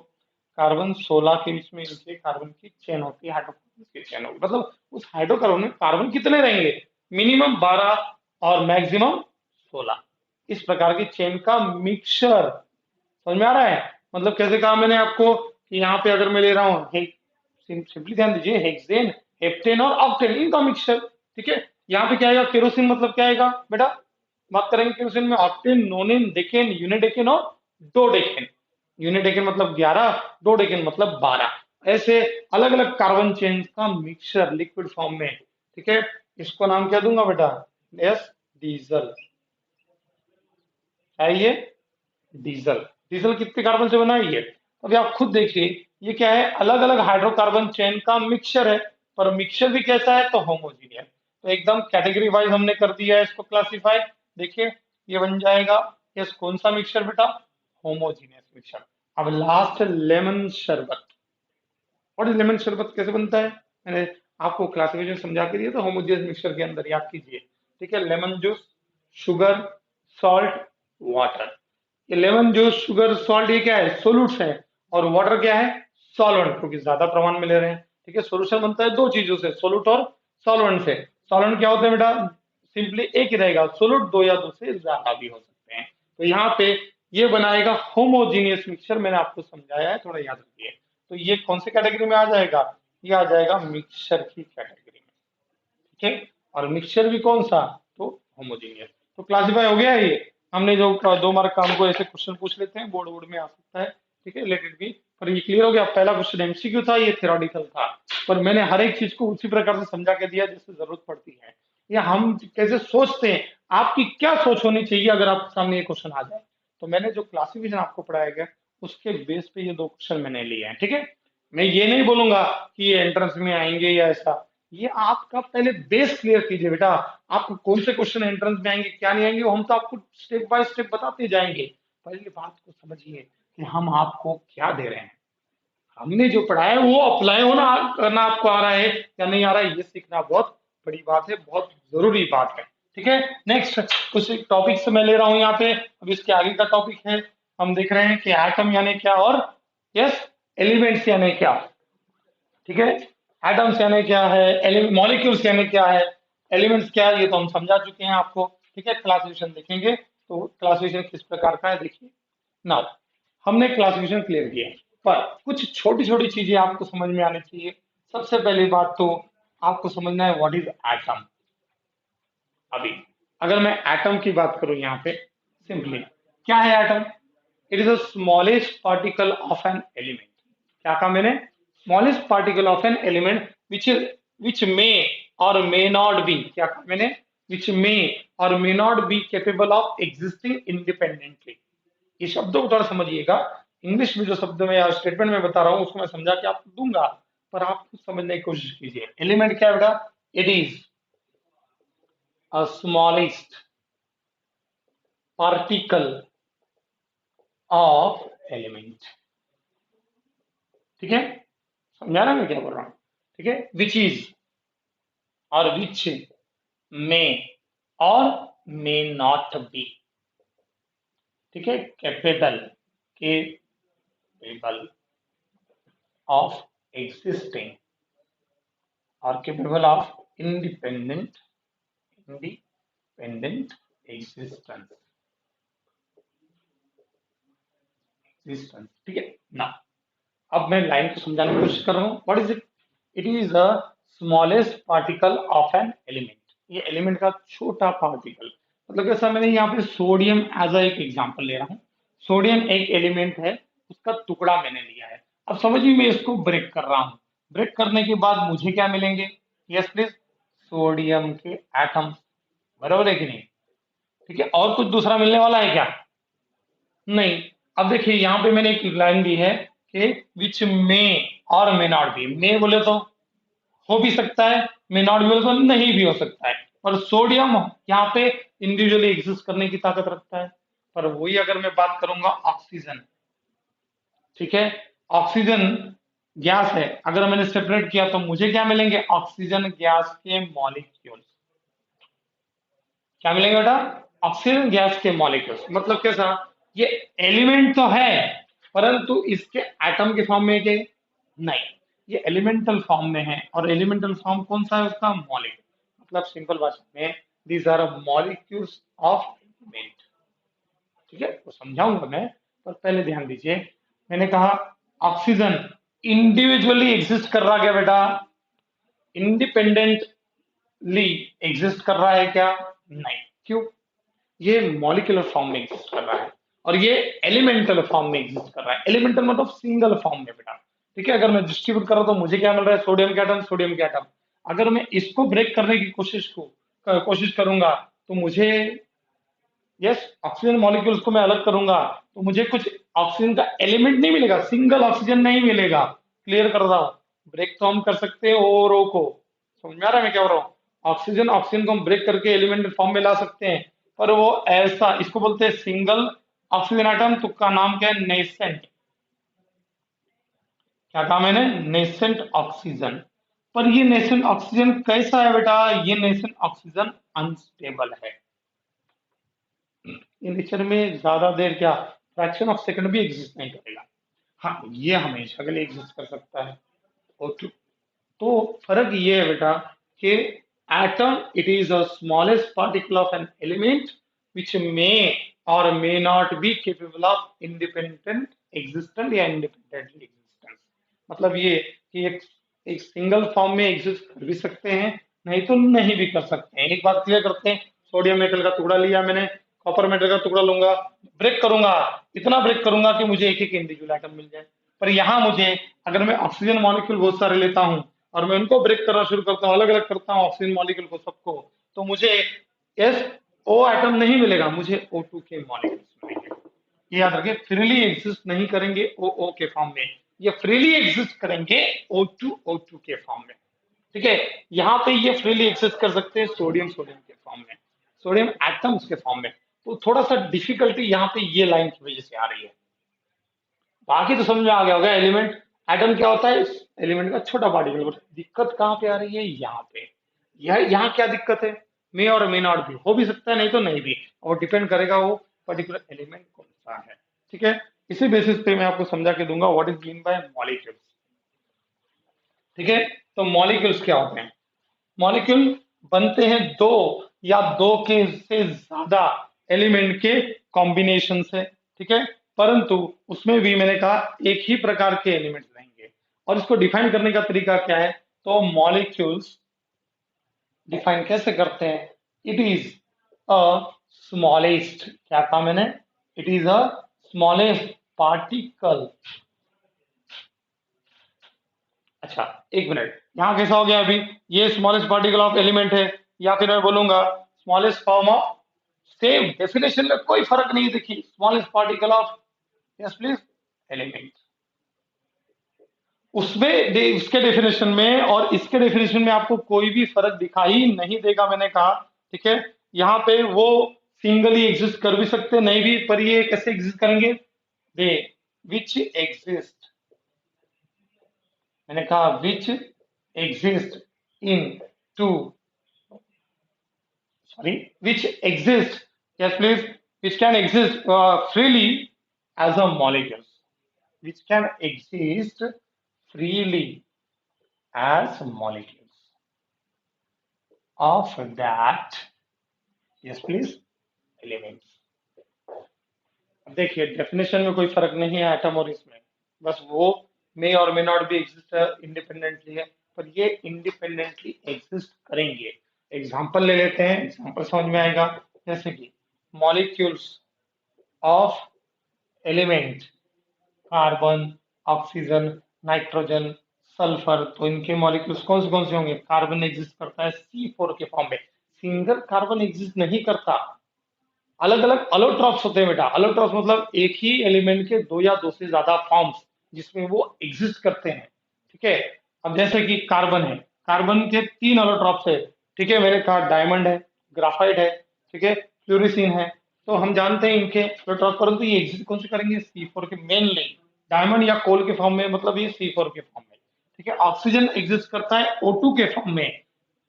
कार्बन 16 के बीच में इनके कार्बन की चेन होती है, हाइड्रोकार्बन की चेन होगी। मतलब उस हाइड्रोकार्बन में कार्बन कितने रहेंगे, मिनिमम 12 और मैक्सिमम 16, इस प्रकार की चेन का मिक्सचर। समझ में आ रहा है, मतलब कैसे कहा मैंने आपको कि यहाँ पे अगर मैं ले रहा हूँ, सिंपली ध्यान दीजिए, हेक्सेन, हेप्टेन और ऑक्टेन, इनका मिक्सचर। ठीक है, यहाँ पे क्या आएगा, केरोसिन, मतलब क्या आएगा बेटा, बात करेंगे केरोसिन में, ऑक्टेन, नोनेन, डेकेन, यूनिडेकेन और डोडेकेन। यूनिडेकेन मतलब 11, डोडेकेन मतलब 12, ऐसे अलग अलग कार्बन चेन का मिक्सचर लिक्विड फॉर्म में। ठीक है, इसको नाम क्या दूंगा बेटा, यस, डीजल। है ये डीजल। डीजल कितने कार्बन से बना है ये, अभी आप खुद देखिए, ये क्या है, अलग अलग हाइड्रोकार्बन चेन का मिक्सचर है, पर मिक्सचर भी कैसा है, तो होमोजीनियस। तो एकदम कैटेगरी वाइज हमने कर दिया है इसको क्लासिफाई। देखिए, ये बन जाएगा, ये कौन सा मिक्सचर बेटा, होमोजीनियस मिक्सचर। अब लास्ट, लेमन शरबत। और लेमन शरबत कैसे बनता है, मैंने आपको क्लासिफिकेशन समझा के दिया, तो होमोजीनियस मिक्सचर के अंदर याद कीजिए। ठीक है, lemon juice, sugar, salt, water. ये लेमन जूस, शुगर, सॉल्ट, ये क्या है, सोलूट्स है। और वाटर क्या है, सॉल्वेंट, क्योंकि ज्यादा प्रमाण में ले रहे हैं। ठीक है, सोल्यूशन बनता है दो चीजों से, सोलूट और सॉल्वेंट से। सॉल्वेंट क्या होता है बेटा, सिंपली एक ही रहेगा, सोलूट दो या दो से ज्यादा भी हो सकते हैं। तो यहाँ पे ये बनाएगा होमोजीनियस मिक्सचर, मैंने आपको समझाया है, थोड़ा याद रखिए। तो ये कौन से कैटेगरी में आ जाएगा, ये आ जाएगा मिक्सचर की कैटेगरी में। ठीक है, और मिक्सचर भी कौन सा, तो होमोजीनियस। तो क्लासिफाई हो गया है ये। हमने जो 2 मार्क का हमको ऐसे क्वेश्चन पूछ लेते हैं, बोर्ड बोर्ड में आ सकता है। ठीक है, लेट इट बी। पर ये क्लियर हो गया, पहला क्वेश्चन MCQ था, ये थ्योरेटिकल था, पर मैंने हर एक चीज को उसी प्रकार से समझा के दिया जैसे जरूरत पड़ती है, या हम कैसे सोचते हैं, आपकी क्या सोच होनी चाहिए अगर आपके सामने ये क्वेश्चन आ जाए। तो मैंने जो क्लासिफिकेशन आपको पढ़ाया गया, उसके बेस पे ये 2 क्वेश्चन मैंने लिए हैं। ठीक है, मैं ये नहीं बोलूंगा कि ये एंट्रेंस में आएंगे या ऐसा, ये आपका पहले बेस क्लियर कीजिए बेटा। आपको कौन से क्वेश्चन एंट्रेंस में आएंगे, क्या नहीं आएंगे, वो हम तो आपको स्टेप बाय स्टेप बताते जाएंगे। पहले बात को समझिए कि हम आपको क्या दे रहे हैं, हमने जो पढ़ाया है वो अप्लाई होना करना आपको आ रहा है या नहीं आ रहा है, ये सीखना बहुत बड़ी बात है, बहुत जरूरी बात है। ठीक है, नेक्स्ट कुछ टॉपिक से मैं ले रहा हूं यहाँ पे। अब इसके आगे का टॉपिक है, हम देख रहे हैं कि एटम यानी क्या, और यस, एलिमेंट्स यानी क्या। ठीक है, एटम्स यानी क्या है, मॉलिक्यूल्स यानी क्या है, एलिमेंट्स क्या है, ये तो हम समझा चुके हैं आपको। ठीक है, क्लासिफिकेशन देखेंगे, तो क्लासिफिकेशन किस प्रकार का है देखिए। नाउ, हमने क्लासिफिकेशन क्लियर किया, पर कुछ छोटी छोटी चीजें आपको समझ में आनी चाहिए। सबसे पहली बात तो आपको समझना है व्हाट इज एटम। अभी अगर मैं एटम की बात करूं यहाँ पे, सिंपली क्या है atom, it is the smallest particle of an element. क्या कहा मैंने, smallest particle of an element which may or may not B, क्या कहा मैंने, विच may or may not be capable of existing independently. ये शब्दों को थोड़ा समझिएगा, इंग्लिश में जो शब्द मैं या स्टेटमेंट में बता रहा हूँ उसको मैं समझा के आपको दूंगा, पर आप खुद समझने की कोशिश कीजिए। एलिमेंट क्या है बेटा, it is a smallest particle of element. ठीक है, समझा ना मैं क्या बोल रहा हूँ। ठीक है, विच इज और विच में और मे नॉट बी, ठीक है, केपेबल ऑफ एग्जिस्टिंग और केपेबल ऑफ इंडिपेंडेंट एग्जिस्टेंस, ठीक है ना। अब मैं लाइन को समझाने की कोशिश कर रहा हूँ। What is it? It is the smallest particle of an element. ये एलिमेंट का छोटा पार्टिकल, मतलब कैसा, मैंने यहाँ पे सोडियम एज अ एक एग्जांपल ले रहा हूँ। सोडियम एक एलिमेंट है, उसका टुकड़ा मैंने लिया है। अब समझिए मैं इसको ब्रेक कर रहा हूँ। ब्रेक करने के बाद मुझे क्या मिलेंगे? यस प्लीज, सोडियम के एटम्स, बराबर है कि नहीं? ठीक है, और कुछ दूसरा मिलने वाला है क्या? नहीं। अब देखिए यहाँ पे मैंने एक लाइन दी है कि विच में और मे नॉट बी। मे बोले तो हो भी सकता है, मे नॉट बी बोले तो नहीं भी हो सकता है। पर सोडियम यहाँ पे इंडिविजुअली एग्जिस्ट करने की ताकत रखता है। पर वही अगर मैं बात करूंगा ऑक्सीजन, ठीक है, ऑक्सीजन गैस है, अगर मैंने सेपरेट किया तो मुझे क्या मिलेंगे? ऑक्सीजन गैस के मॉलिक्यूल्स। क्या मिलेंगे बेटा? ऑक्सीजन गैस के मॉलिक्यूल्स। मतलब कैसा? ये एलिमेंट तो है, परंतु इसके एटम के फॉर्म में के नहीं, ये एलिमेंटल फॉर्म में है। और एलिमेंटल फॉर्म कौन सा है उसका? मॉलिक्यूल। मतलब सिंपल भाषा में these are molecules of element. ठीक है, तो समझाऊंगा मैं, पर पहले ध्यान दीजिए। मैंने कहा ऑक्सीजन इंडिविजुअली एग्जिस्ट कर रहा क्या बेटा? इंडिपेंडेंटली एग्जिस्ट कर रहा है क्या? नहीं। क्यों? ये मॉलिक्यूलर फॉर्म में एग्जिस्ट कर रहा है और ये एलिमेंटल फॉर्म में एग्जिस्ट कर रहा है। एलिमेंटल मतलब सिंगल फॉर्म में बेटा। ठीक है, अगर मैं डिस्ट्रीब्यूट कर रहा हूं तो मुझे क्या मिल रहा है? सोडियम के एटम, सोडियम के एटम। अगर मैं इसको ब्रेक करने की कोशिश करूंगा तो मुझे, यस, ऑक्सीजन मॉलिक्यूल्स को मैं अलग करूंगा तो मुझे कुछ ऑक्सीजन का एलिमेंट नहीं मिलेगा, सिंगल ऑक्सीजन नहीं मिलेगा। क्लियर कर रहा हूं। ब्रेक तो हम कर सकते हैं ओ और ओ को। समझ में आ रहा है मैं क्या बोल रहा हूँ? ऑक्सीजन ऑक्सीजन को हम ब्रेक करके एलिमेंट फॉर्म में ला सकते हैं, पर वो ऐसा, इसको बोलते हैं सिंगल ऑक्सीजन एटम। तो का नाम क्या है? नेसेंट। क्या कहा मैंने? Nascent oxygen. पर ये नेसेंट ऑक्सीजन कैसा है बेटा? ये नेसेंट ऑक्सीजन अनस्टेबल है। ये नेचर में ज्यादा देर क्या, फ्रैक्शन ऑफ सेकंड भी एग्जिस्ट नहीं करेगा। हाँ, ये हमेशा के लिए एग्जिस्ट कर सकता है। ओके, तो फर्क ये है बेटा कि atom it is the smallest particle of an element which may or may not be capable of independent existence या इंडिपेंडेंटली एग्जिस्टेंस। मतलब ये कि एक सिंगल फॉर्म में एग्जिस्ट कर भी सकते हैं, नहीं तो नहीं भी कर सकते हैं। एक बात क्लियर करते हैं, सोडियम मेटल का टुकड़ा लिया मैंने, कॉपर मेटल का टुकड़ा लूंगा, ब्रेक करूंगा, इतना ब्रेक करूंगा कि मुझे एक एक इंडिविजुअल आइटम मिल जाए। पर यहाँ मुझे, अगर मैं ऑक्सीजन मॉलिक्यूल बहुत सारे लेता हूँ और मैं उनको ब्रेक करना शुरू करता हूँ, अलग अलग करता हूँ ऑक्सीजन मॉलिक्यूल को सबको, तो मुझे एस ओ एटम नहीं मिलेगा, मुझे O2 के मॉलिक्यूल्स मिलेंगे। ये याद रखिए, फ्रीली एग्जिस्ट नहीं करेंगे ओ के फॉर्म में, ये फ्रीली एग्जिस्ट करेंगे O2 के फॉर्म में। ठीक है, यहाँ पे ये फ्रीली एग्जिस्ट कर सकते हैं सोडियम सोडियम के फॉर्म में, सोडियम एटम्स के फॉर्म में। तो थोड़ा सा डिफिकल्टी यहाँ पे ये लाइन की वजह से आ रही है। बाकी तो समझ में आ गया होगा। एलिमेंट, एटम क्या होता है? एलिमेंट का छोटा पार्टिकल। दिक्कत कहाँ पे आ रही है? यहाँ पे। यह यहाँ क्या दिक्कत है? मे और मे नॉट भी हो भी सकता है, नहीं तो नहीं भी, और डिपेंड करेगा वो पर्टिकुलर एलिमेंट कौन सा है। ठीक है, इसी बेसिस पे मैं आपको समझा के दूंगा what is mean by molecules. ठीक है, तो मॉलिक्यूल्स क्या होते हैं? मॉलिक्यूल बनते हैं दो या दो के से ज्यादा एलिमेंट के कॉम्बिनेशन से। ठीक है, परंतु उसमें भी मैंने कहा एक ही प्रकार के एलिमेंट्स रहेंगे। और इसको डिफाइन करने का तरीका क्या है? तो मॉलिक्यूल्स डिफाइन कैसे करते हैं? इट इज अ स्मॉलेस्ट, क्या कहा मैंने? It is a smallest particle. अच्छा, एक मिनट, यहाँ कैसा हो गया? अभी ये स्मॉलेस्ट पार्टिकल ऑफ एलिमेंट है, या फिर मैं बोलूंगा smallest form of, same definition में कोई फर्क नहीं दिखी, smallest particle of, yes please, element. उसमें इसके डेफिनेशन में और इसके डेफिनेशन में आपको कोई भी फर्क दिखाई नहीं देगा, मैंने कहा। ठीक है, यहाँ पे वो सिंगली एग्जिस्ट कर भी सकते, नहीं भी, पर ये कैसे एग्जिस्ट करेंगे? दे विच एग्जिस्ट, मैंने कहा which exist in two sorry, which exist, yes please, which can exist freely as a molecules, which can exist freely as molecules of that, yes please, elements. अब देखिए डेफिनेशन में कोई फर्क नहीं है एटम और इसमें, बस वो मे or may not be exist independently है, पर ये इंडिपेंडेंटली एग्जिस्ट करेंगे। एग्जांपल ले लेते हैं, एग्जांपल समझ में आएगा। जैसे कि molecules of element, carbon, oxygen, nitrogen, sulphur, तो इनके मॉलिक्यूल्स कौन से होंगे? कार्बन एग्जिस्ट करता है C4 के फॉर्म में, सिंगल कार्बन एग्जिस्ट नहीं करता, अलग अलग अलोट्रॉप्स होते हैं बेटा। अलोट्रॉप्स मतलब एक ही एलिमेंट के दो या दो से ज्यादा फॉर्म्स जिसमें वो एग्जिस्ट करते हैं, ठीक है। अब जैसे कि कार्बन है, कार्बन के तीन अलोट्रॉप्स है, ठीक है, मैंने कहा डायमंड है, ग्राफाइट है, ठीक है, फ्लोरिसिन है। तो हम जानते हैं इनके अलोट्रॉप, परंतु ये एग्जिस्ट कौन से करेंगे? C4 के, मेनली डायमंड या कोल के फॉर्म में, मतलब ये C4 के फॉर्म में, ठीक है। ऑक्सीजन एग्जिस्ट करता है O2 के फॉर्म में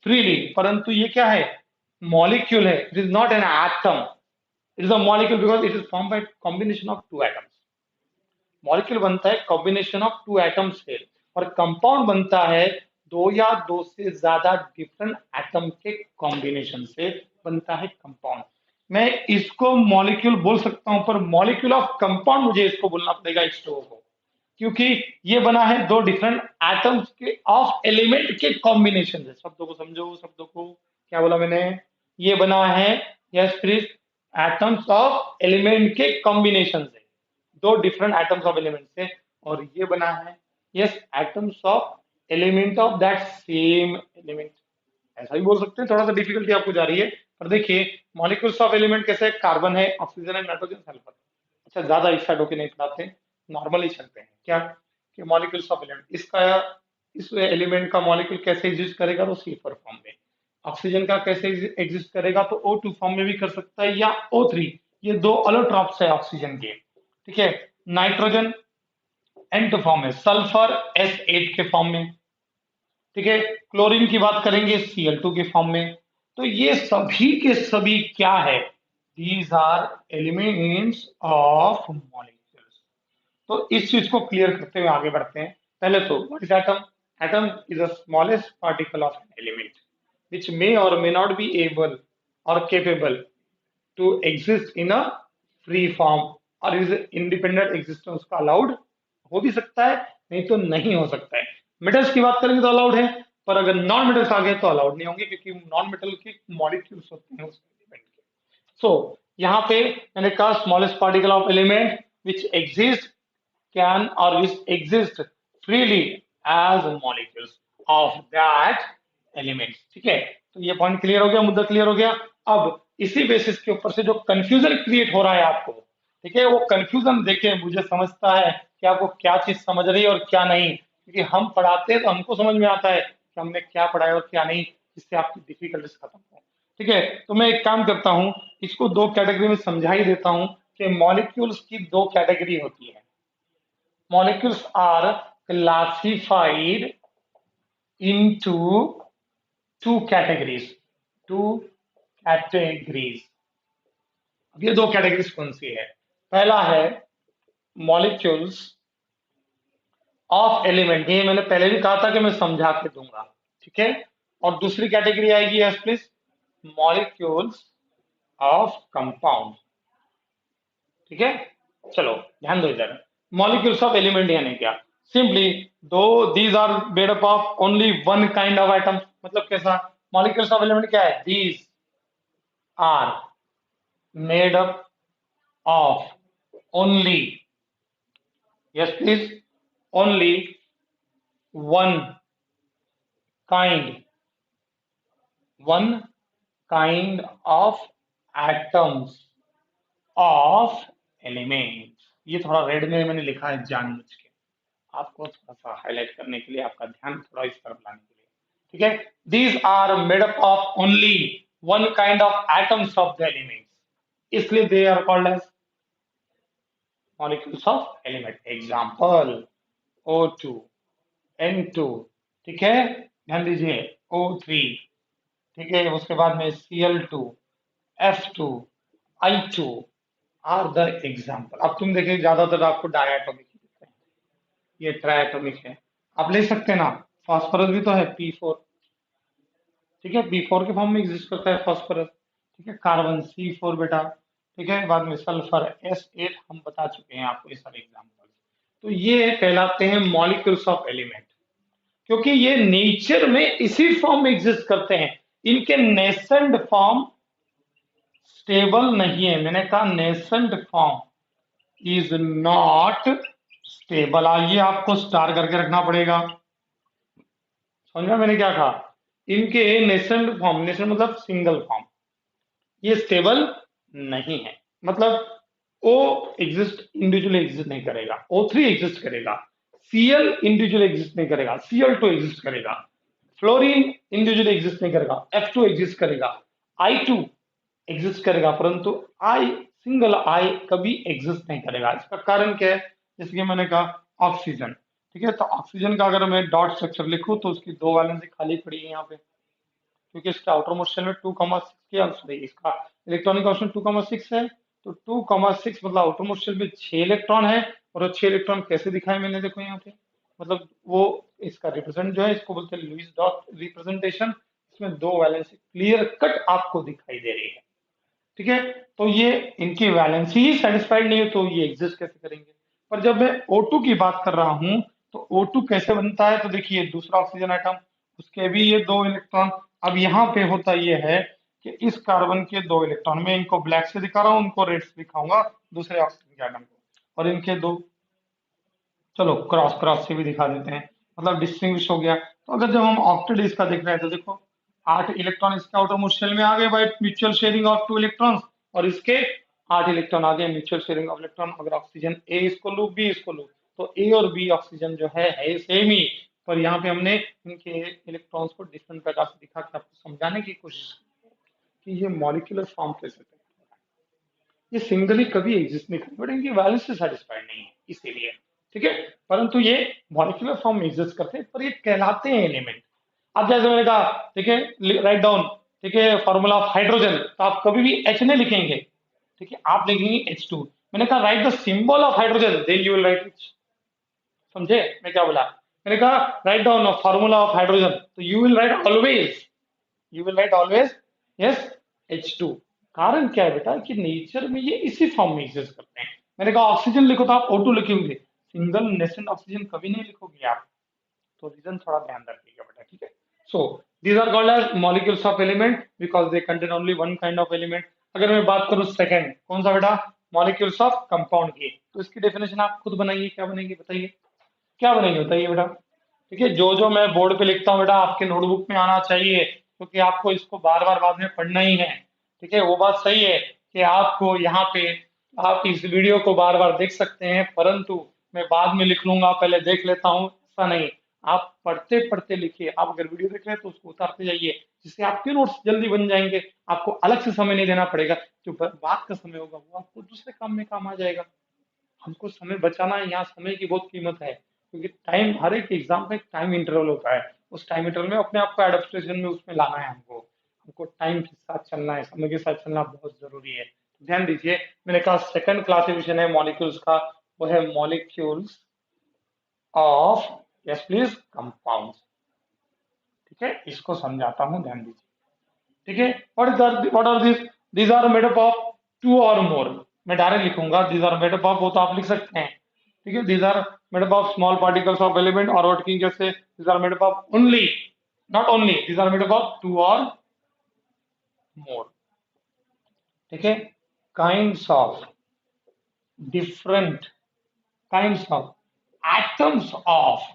फ्रीली, परंतु ये क्या है? मॉलिक्यूल है, it is not an atom, it is a molecule because it is formed by combination of two atoms. Molecule बनता है कॉम्बिनेशन ऑफ टू एटम्स से, और कंपाउंड बनता है दो या दो से ज्यादा डिफरेंट एटम के कॉम्बिनेशन से बनता है कंपाउंड। मैं इसको मॉलिक्यूल बोल सकता हूं, पर मॉलिक्यूल ऑफ कंपाउंड मुझे इसको बोलना पड़ेगा H2O को, क्योंकि ये बना है दो डिफरेंट एटम्स के ऑफ एलिमेंट के कॉम्बिनेशन से। शब्दों को समझो, शब्दों को, क्या बोला मैंने? ये बना है, yes please, atoms of element के कॉम्बिनेशन से, दो डिफरेंट एटम्स ऑफ एलिमेंट से, और ये बना है, yes, atoms of element of that same element. ऐसा भी बोल सकते हैं, थोड़ा सा डिफिकल्टी आपको जा रही है, पर देखिए मॉलिक्यूल्स ऑफ एलिमेंट कैसे? कार्बन है, ऑक्सीजन है, नाइट्रोजन, सल्फर। अच्छा, ज्यादा एक्साइट होकर नहीं पढ़ाते, नॉर्मली चलते हैं क्या, कि मॉलिक्यूल्स ऑफ एलिमेंट, इसका, इस एलिमेंट का मॉलिक्यूल कैसे एग्जिस्ट करेगा? तो C4 फॉर्म में। ऑक्सीजन का कैसे एग्जिस्ट करेगा? तो O2 फॉर्म में भी कर सकता है, या O3, ये दो अलोट्रॉप्स है ऑक्सीजन के, ठीक है। नाइट्रोजन N2 फॉर्म में, सल्फर S8 के फॉर्म में, ठीक है। क्लोरीन की बात करेंगे Cl2 के फॉर्म में। तो ये सभी के सभी क्या है? These are elements of molecules. तो इस चीज को क्लियर करते हुए आगे बढ़ते हैं। पहले तो what is atom? Atom is the smallest particle of an element which may or may not be able or capable to exist in a free form, और इस इंडिपेंडेंट एग्जिस्टेंस का अलाउड हो भी सकता है, नहीं तो नहीं हो सकता है। मेटल्स की बात करेंगे तो अलाउड है, पर अगर नॉन मेटल्स आ गए तो अलाउड नहीं होंगे, क्योंकि नॉन मेटल के मॉलिक्यूल्स होते हैं उस एलिमेंट के। सो यहाँ पे मैंने कहा smallest particle of element which exist, can or which exist freely as molecules of that element, ठीक है। तो ये पॉइंट क्लियर हो गया, मुद्दा क्लियर हो गया। अब इसी बेसिस के ऊपर से जो कंफ्यूजन क्रिएट हो रहा है आपको, ठीक है, वो कंफ्यूजन देखे मुझे समझता है कि आपको क्या चीज समझ रही है और क्या नहीं, क्योंकि हम पढ़ाते हैं तो हमको समझ में आता है कि हमने क्या पढ़ाया और क्या नहीं, जिससे आपकी डिफिकल्टीज खत्म हो, ठीक है। तो मैं एक काम करता हूँ, इसको दो कैटेगरी में समझा ही देता हूँ कि मॉलिक्यूल्स की दो कैटेगरी होती है। Molecules are classified into two categories. Two categories. अब ये दो कैटेगरीज कौन सी है? पहला है मॉलिक्यूल्स ऑफ एलिमेंट, ये मैंने पहले भी कहा था कि मैं समझा के दूंगा, ठीक है। और दूसरी कैटेगरी आएगी, yes please, molecules of compound, ठीक है। चलो ध्यान दो इधर, मॉलिक्यूल्स ऑफ एलिमेंट यानी क्या? सिंपली दो, these are made up of only one kind of item. मतलब कैसा? मॉलिक्यूल्स ऑफ एलिमेंट क्या है? These are made up of only, yes please, only one kind, one kind of atoms of element. ये थोड़ा red में मैंने लिखा है जानबूझ के, आपको थोड़ा सा हाईलाइट करने के लिए, आपका ध्यान थोड़ा इस तरफ लाने के लिए, ठीक है। These are made up of only one kind of atoms of the elements, इसलिए they are called as molecules of element. Example O2, N2, ठीक है, ध्यान दीजिए O3, ठीक है, उसके बाद में Cl2, F2, I2 are the example. अब तुम देखिए ज्यादातर आपको डायटोमिक दिखते हैं, ये ट्राइटोमिक है। आप ले सकते हैं ना, फास्फोरस भी तो है P4, ठीक है, P4 के फॉर्म में एग्जिस्ट करता है फास्फोरस, ठीक है, कार्बन C4 बेटा, ठीक है, बाद में सल्फर S8, हम बता चुके हैं आपको ये सारे एग्जाम्पल। तो ये कहलाते हैं मॉलिक्यूल्स ऑफ एलिमेंट, क्योंकि ये नेचर में इसी फॉर्म में एग्जिस्ट करते हैं। इनके नेसेंट फॉर्म स्टेबल नहीं है, मैंने कहा nascent form is not stable. आइए आपको स्टार करके रखना पड़ेगा, समझा मैंने क्या कहा। इनके नेसेंट फॉर्म, नेसेंट मतलब सिंगल फॉर्म, ये स्टेबल नहीं है, मतलब ओ एग्जिस्ट इंडिविजुअली एग्जिस्ट नहीं करेगा, O3 एग्जिस्ट करेगा, Cl इंडिविजुअली एग्जिस्ट नहीं करेगा, Cl2 एग्जिस्ट करेगा, फ्लोरीन इंडिविजुअली एग्जिस्ट नहीं करेगा, F2 एग्जिस्ट करेगा, I2 एग्जिस्ट करेगा, परंतु I सिंगल I कभी एग्जिस्ट नहीं करेगा। इसका कारण क्या है, जैसे कि मैंने कहा ऑक्सीजन, ठीक है, तो ऑक्सीजन का अगर मैं डॉट स्ट्रक्चर लिखूं तो उसकी दो वैलेंसी खाली पड़ी है यहाँ पे, क्योंकि इसका आउटर मोस्ट शेल में 2,6 के आंसर है, इसका इलेक्ट्रॉनिक कॉन्स्टेंट 2,6 है, तो 2,6 मतलब आउटर मोस्ट शेल में 6 इलेक्ट्रॉन है। और वो 6 इलेक्ट्रॉन कैसे दिखाए मैंने, देखो यहाँ पे, मतलब वो इसका रिप्रेजेंट जो है, इसको बोलते हैं लुईस डॉट रिप्रेजेंटेशन। इसमें दो वैलेंसी क्लियर कट आपको दिखाई दे रही है, ठीक है। तो ये इनकी वैलेंसी ही सेटिस्फाइड नहीं है, तो ये एग्जिस्ट कैसे करेंगे। पर जब मैं O2 की बात कर रहा हूं, तो O2 कैसे बनता है, तो देखिए दूसरा ऑक्सीजन आइटम, उसके भी ये दो इलेक्ट्रॉन। अब यहाँ पे होता ये है कि इस कार्बन के दो इलेक्ट्रॉन, मैं इनको ब्लैक से दिखा रहा हूँ, उनको रेड से दिखाऊंगा दूसरे ऑक्सीजन के आइटम को, और इनके दो, चलो क्रॉस क्रॉस से भी दिखा देते हैं, मतलब डिस्टिंग्विश हो गया। तो अगर जब हम ऑक्टेट इसका देख रहे हैं, तो देखो 8 इलेक्ट्रॉन इसके आउटर मोस्ट शेल में आ गए by mutual sharing of 2 electrons, और इसके 8 इलेक्ट्रॉन आ गए म्यूचुअल शेयरिंग ऑफ इलेक्ट्रॉन। अगर ऑक्सीजन ए इसको लू, बी इसको लू, तो ए और बी ऑक्सीजन जो है सेम ही, पर यहाँ पे हमने इनके इलेक्ट्रॉन्स को डिफरेंट प्रकार से दिखा के आपको समझाने की कोशिश की कि ये मॉलिक्यूलर फॉर्म कैसे है, ये सिंगली कभी एग्जिस्ट नहीं करेंगे, बट इनकी वैलेंस से सेटिस्फाइड नहीं है इसीलिए, ठीक है। परंतु ये मॉलिक्यूलर फॉर्म में एग्जिस्ट करते हैं, पर ये कहलाते हैं एलिमेंट। अब जैसे मैंने कहा, ठीक है, राइट डाउन, ठीक है, फॉर्मूला ऑफ हाइड्रोजन, तो आप कभी भी H नहीं लिखेंगे, ठीक है, आप लिखेंगे H2। मैंने कहा write the symbol of hydrogen, then you will write H। समझे मैं क्या बोला, मैंने कहा write down formula of hydrogen, तो you will write always, you will write always yes H2। कारण क्या है बेटा, कि नेचर में ये इसी फॉर्म में एग्जिस्ट करते हैं। मैंने कहा ऑक्सीजन लिखो तो आप O2 लिखोगे, सिंगल नेसेंट ऑक्सीजन कभी नहीं लिखोगे आप, तो रीजन थोड़ा ध्यान रखिएगा बेटा, ठीक है। So these are called as molecules of element because they contain only one kind of element. अगर मैं बात करूं सेकंड, कौन सा बेटा, मॉलिक्यूल्स ऑफ कंपाउंड की, तो इसकी डेफिनेशन आप खुद बनाइए, क्या बनाइए बताइए, क्या बनाइए बताइए बेटा। ठीक है, जो जो मैं बोर्ड पे लिखता हूँ बेटा आपके नोटबुक में आना चाहिए, क्योंकि आपको इसको बार बार बाद में पढ़ना ही है, ठीक है। वो बात सही है कि आपको यहाँ पे आप इस वीडियो को बार बार देख सकते हैं, परंतु मैं बाद में लिख लूंगा, पहले देख लेता हूँ, ऐसा नहीं। आप पढ़ते पढ़ते लिखिए, आप अगर वीडियो देख रहे हैं तो उसको उतारते जाइए, जिससे आपके नोट्स जल्दी बन जाएंगे, आपको अलग से समय नहीं देना पड़ेगा। जो बात का समय होगा वो आपको दूसरे काम में काम आ जाएगा। हमको समय बचाना है, यहाँ समय की बहुत कीमत है, क्योंकि टाइम, हर एक एग्जाम का एक टाइम इंटरवल होता है, उस टाइम इंटरवल में अपने आप को एडेप्टेशन में उसमें लाना है हमको, हमको टाइम के साथ चलना है, समय के साथ चलना बहुत जरूरी है। ध्यान दीजिए, मैंने कहा सेकंड क्लासिफिकेशन है मॉलिक्यूल्स का, वो है molecules of, yes please, compound, ठीक है, इसको समझाता हूँ, ध्यान दीजिए, ठीक है। What are this, these are made up of two और मोर, मैं डायरेक्ट लिखूंगा these are made up of, वो तो आप लिख सकते हैं, ठीक है, these are made up of small particles of element, और वर्किंग कैसे, these are made up of only, not only, these are made up of two और मोर, ठीक है, kinds of, different kinds of, atoms of,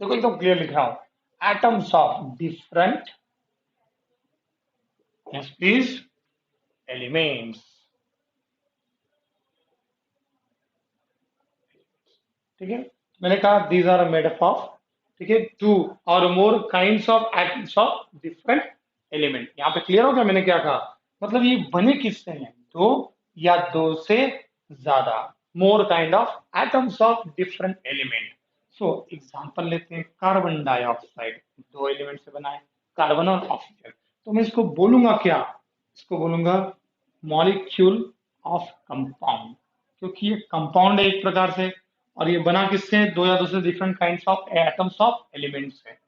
देखो एकदम clear लिखा हूं, atoms of different, yes please, elements, ठीक है। मैंने कहा these are made up of, ठीक है, टू और more kinds of atoms of different element. यहाँ पे क्लियर हो गया मैंने क्या कहा, मतलब ये बने किससे हैं, दो या दो से ज्यादा, more kind of atoms of different element. So example लेते हैं, कार्बन डाइऑक्साइड दो एलिमेंट से बना है, कार्बन और ऑक्सीजन। तो मैं इसको बोलूंगा क्या, इसको बोलूंगा मॉलिक्यूल ऑफ कंपाउंड, क्योंकि ये कंपाउंड है एक प्रकार से, और ये बना किससे है? दो या दो से different kinds of atoms of elements है।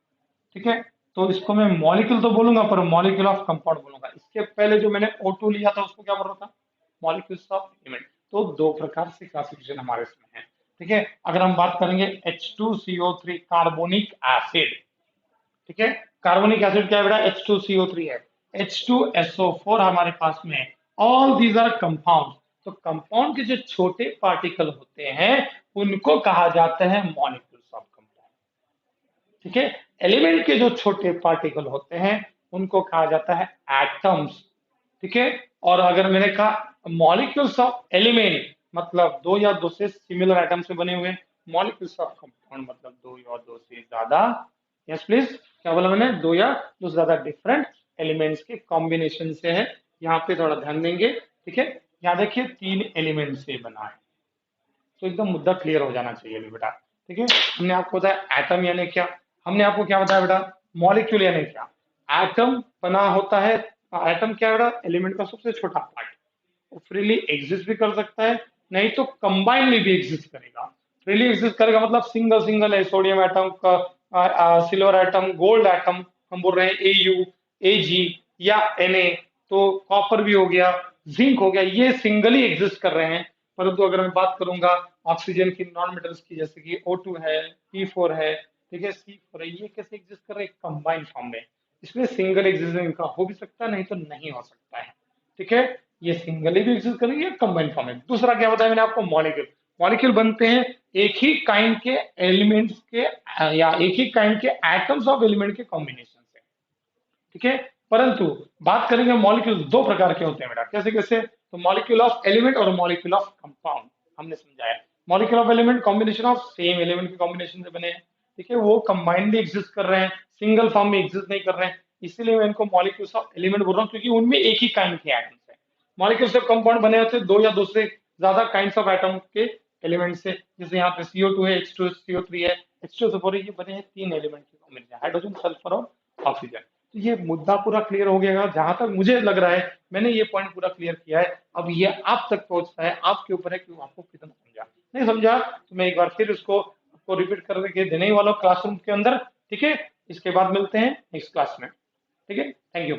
ठीक है, तो इसको मैं मॉलिक्यूल तो बोलूंगा पर मॉलिक्यूल ऑफ कंपाउंड बोलूंगा। इसके पहले जो मैंने O2 लिया था उसको क्या बोल रहा था? Molecules of element. तो दो प्रकार से क्लासिफिकेशन हमारे इसमें है। ठीक है, अगर हम बात करेंगे H2CO3 कार्बोनिक एसिड, ठीक है, कार्बोनिक एसिड क्या है बेटा? H2CO3 है। H2SO4 हमारे पास में है। All these are compound. तो कंपाउंड के जो छोटे पार्टिकल होते हैं उनको कहा जाता है मॉलिक्यूल्स ऑफ कंपाउंड। ठीक है, एलिमेंट के जो छोटे पार्टिकल होते हैं उनको कहा जाता है एटम्स। ठीक है, और अगर मैंने कहा मॉलिक्यूल्स ऑफ एलिमेंट मतलब दो या दो से सिमिलर एटम से बने हुए, मॉलिक्यूल्स ऑफ कंपाउंड मतलब दो या दो से ज्यादा, यस प्लीज, क्या बोला मैंने? दो या दो से ज्यादा डिफरेंट एलिमेंट्स के कॉम्बिनेशन से है। यहाँ पे थोड़ा ध्यान देंगे। ठीक है, यहाँ देखिए तीन एलिमेंट से बना है, तो एकदम मुद्दा क्लियर हो जाना चाहिए अभी बेटा। ठीक है, हमने आपको बताया एटम यानी क्या, हमने आपको क्या बताया बेटा? मॉलिक्यूल यानी क्या। एटम बना होता है, एटम क्या है बेटा? एलिमेंट का सबसे छोटा पार्ट। वो फ्रीली एग्जिस्ट भी कर सकता है, नहीं तो कंबाइनली भी एग्जिस्ट करेगा। फ्रीली एग्जिस्ट करेगा मतलब सिंगल सिंगल है, सोडियम एटम का, सिल्वर एटम, गोल्ड एटम, हम बोल रहे हैं AU, AG या Na, तो कॉपर भी हो गया, जिंक हो गया, ये सिंगली एग्जिस्ट कर रहे हैं। परंतु अगर मैं बात करूंगा ऑक्सीजन की, नॉन मेटल्स की, जैसे कि O2 है, P4 है, ठीक है, C4 है, ये कैसे एग्जिस्ट कर रहे हैं? कंबाइंड फॉर्म में। इसमें सिंगल एग्जिस्टेंस इनका हो भी सकता है, नहीं तो नहीं हो सकता है। ठीक है, ये सिंगली भी एग्जिस्ट करेंगे, कंबाइंड फॉर्म में। दूसरा क्या बताया मैंने आपको? मॉलिक्यूल। मॉलिक्यूल बनते हैं एक ही काइंड के एलिमेंट्स के या एक ही काइंड के एटम्स ऑफ एलिमेंट के कॉम्बिनेशन से। ठीक है, परंतु बात करेंगे मॉलिक्यूल दो प्रकार के होते हैं बेटा। कैसे कैसे? तो मॉलिक्यूल ऑफ एलिमेंट और मॉलिक्यूल ऑफ कंपाउंड हमने समझाया। Molecule of element combination of same element के कॉम्बिनेशन से बने हैं। ठीक है, वो कंबाइंडली एग्जिस्ट कर रहे हैं, सिंगल फॉर्म में एग्जिस्ट नहीं कर रहे हैं, इसीलिए मैं इनको मॉलिक्यूल्स ऑफ एलिमेंट बोल रहा हूँ, क्योंकि उनमें एक ही काइंड के एटम्स है। मॉलिक्यूल्स ऑफ कंपाउंड बने होते हैं दो या दो से ज्यादा काइंड्स ऑफ एटम के एलिमेंट से। जैसे यहाँ पे CO2 है, H2CO3 है, H2SO4 है, ये बने हैं तीन एलिमेंट के कॉम्बिनेशन, हाइड्रोजन, सल्फर और ऑक्सीजन। तो ये मुद्दा पूरा क्लियर हो गया। जहां तक मुझे लग रहा है मैंने ये पॉइंट पूरा क्लियर किया है। अब ये आप तक पहुंचता है, आपके ऊपर है कि आपको कितना समझा। नहीं समझा तो मैं एक बार फिर इसको आपको रिपीट करके देने ही वाला हूं क्लासरूम के अंदर। ठीक है, इसके बाद मिलते हैं नेक्स्ट क्लास में। ठीक है, थैंक यू।